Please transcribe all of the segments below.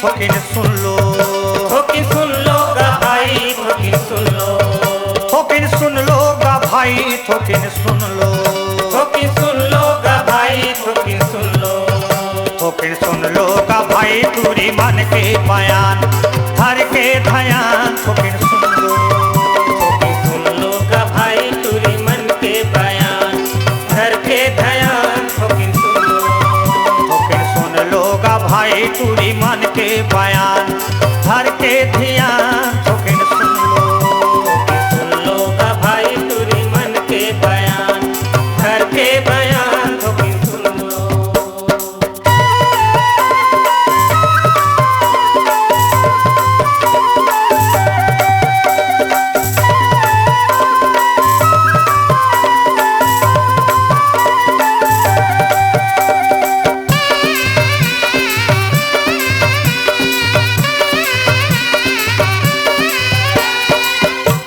थोकिन सुन लो, थोकिन सुन लो गा भाई, थोकिन सुन लो, थोकिन सुन लो गा भाई, थोकिन सुन लो, थोकिन सुन लो गा भाई, थोकिन सुन लो, थोकिन सुन लो गा भाई तुरी मन के बयान, धर के ध्यान थोकिन सुन लो, थोकिन सुन लो गा भाई तुरी मन के बयान, धर के ध्यान थोकिन सुन लो, थोकिन सुन लो गा भाई तुरी मन के बयान, धर के ध्यान थोकिन सुन लो, सुन लो गा भाई तुरी मन के बयान, धर के बयान थोकिन सुन लो।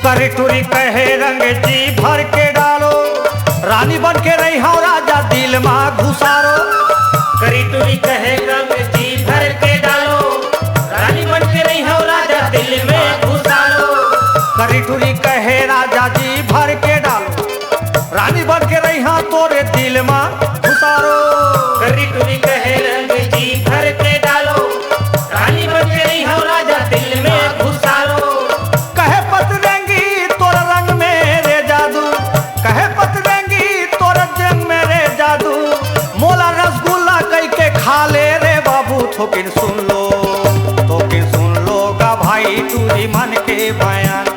करे टूरी कहे रंग जी भर के डालो, रानी बन के रही हो राजा दिल में घुसारो, करी टूरी कहे रंग जी भर के डालो, रानी बन के नहीं हो राजा दिल में घुसालो, करे टूरी कहे राजा जी भर के डालो, रानी बन के रही हो तोरे दिल में घुसारो, करी टूरी कहे रंग जी भर के डालो, रानी बन के नहीं हो राजा दिल में घुसालो, कहे पतरंगी तोर रंग मेरे जादू, कहे पतरंगी तोर रंग मेरे जादू, मोला रसगुल्ला कई के खा ले रे बाबू थोकिन सुन लो, थोकिन सुन लो गा भाई तुरी मन के बयान,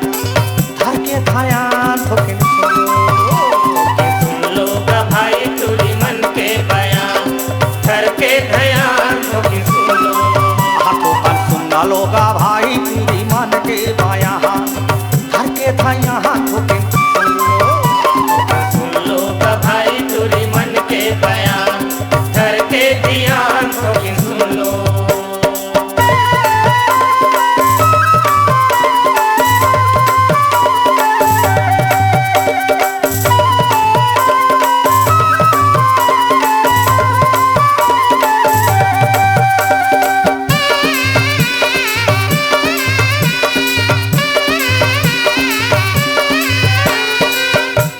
धर के ध्यान थोकिन सुन लो, सुन लो गा भाई तुरी मन के बयान, धर के ध्यान थोकिन सुन लो, हाथों पर सुन लो गा भाई तुरी मन के बयान, धर के ध्यान थोकिन सुन लो, सुन लो गा भाई तुरी मन के बयान, धर के ध्यान थोकिन सुन लो।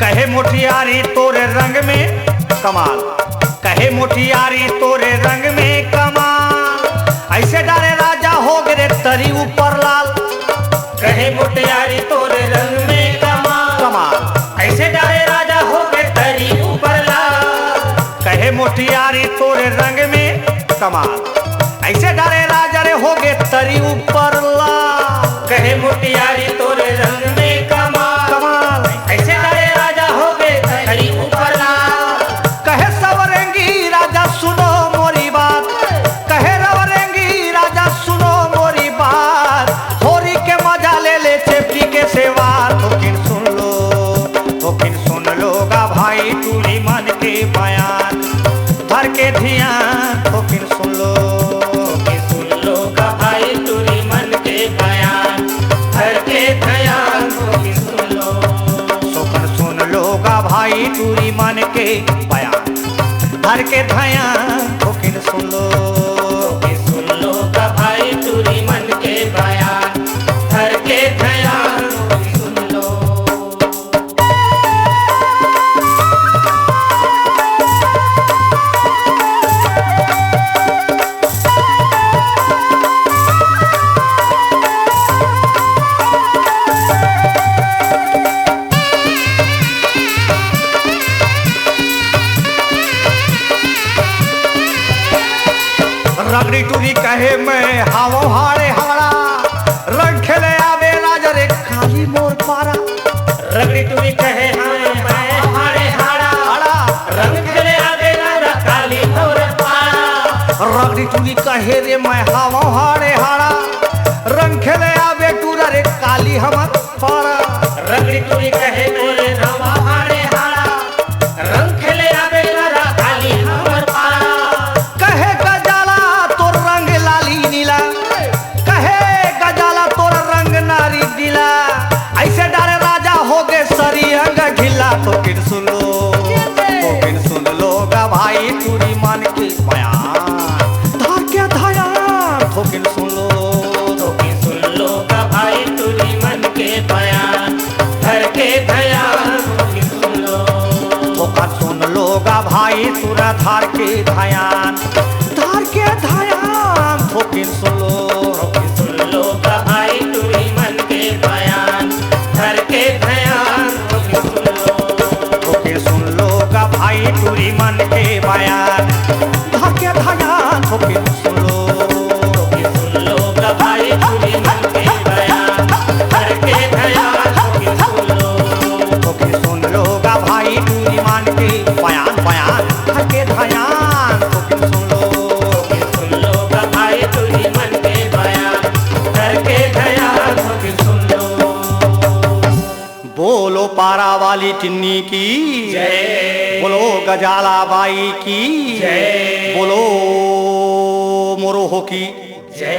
कहे मोटियारी तोरे रंग में कमाल, कहे मोटियारी तोरे रंग में कमाल, ऐसे डारे राजा हो गए तरी ऊपर लाल, कहे मुटियारी तोरे रंग में कमाल, कमाल ऐसे डाले राजा हो गए तरी ऊपर लाल, कहे मोटियारी तोरे रंग में कमाल, ऐसे डारे राजा रे हो गए तरी ऊपर लाल, कहे मुटियारी तोरे रंग में कमाल, कमाल ऐसे डाले राजा हो गए तरी ऊपर लाल, कहे सवरंगी राजा सुनो मोरी बात, कहे रवरंगी राजा सुनो मोरी बात, होरी के मजा ले ले चेपटी के सेवा थोकिन सुन लो, थोकिन सुन लो गा भाई तुरी मन के बयान, धर के ध्यान थोकिन सुन लो, सुन लो गा भाई तुरी मन के बयान, धर के ध्यान थोकिन सुन लो, सोकन सुन लो गा भाई तुरी मन के बयान, धर के ध्यान थोकिन सुन लो, सुन लो गा भाई तुरी मन के बयान, धर के ध्यान थोकिन सुन लो। रगड़ी टूरी कहे मैं हावो हाड़े हाड़ा, रंग खेले आवे राजा रे खाली मोर पारा, रगड़ी टूरी कहे हाँ मैं हाड़े हाड़ा, हाड़ा रंग खेले आगे राजा काली मोर पारा, रगड़ी टूरी कहे रे मैं हावो हाड़े हाड़ा, रंग खेले आवे टूरा रे काली हमर पारा, रगड़ी टूरी कहे मोरे रवा हाड़े हाड़ा, रंग खेले आगे राजा काली मोर पारा, कहे गजाला तोर रंग लाली नीला, कहे गजाला तोर रंग नारी दिला, ऐसे डारे राजा हो गए सरी अंग घिला थोकिन सुन लो, थोकिन सुन लो गा भाई तुरी मन की बयान, धर के ध्यान थोकिन सुन लो, धार के धायान ठोकिन सुन लो सुन लो का भाई टूरी मन के बयान घर के ध्यान ठोके सुन लो का भाई टूरी मन के बयान धार के धायान ठोकिन सुन लो सुन लो का भाई टूरी मन के बयान घर के ध्यान ठोके सुन लो का भाई टूरी मन के बयान धार के धायान ठोकिन सुन लो सुन लो का भाई टूरी मन के बयान घर के ध्यान सुन लो। बोलो पारा वाली टिन्नी की जय। बोलो गजाला बाई की जय। बोलो मोरोहो की जय।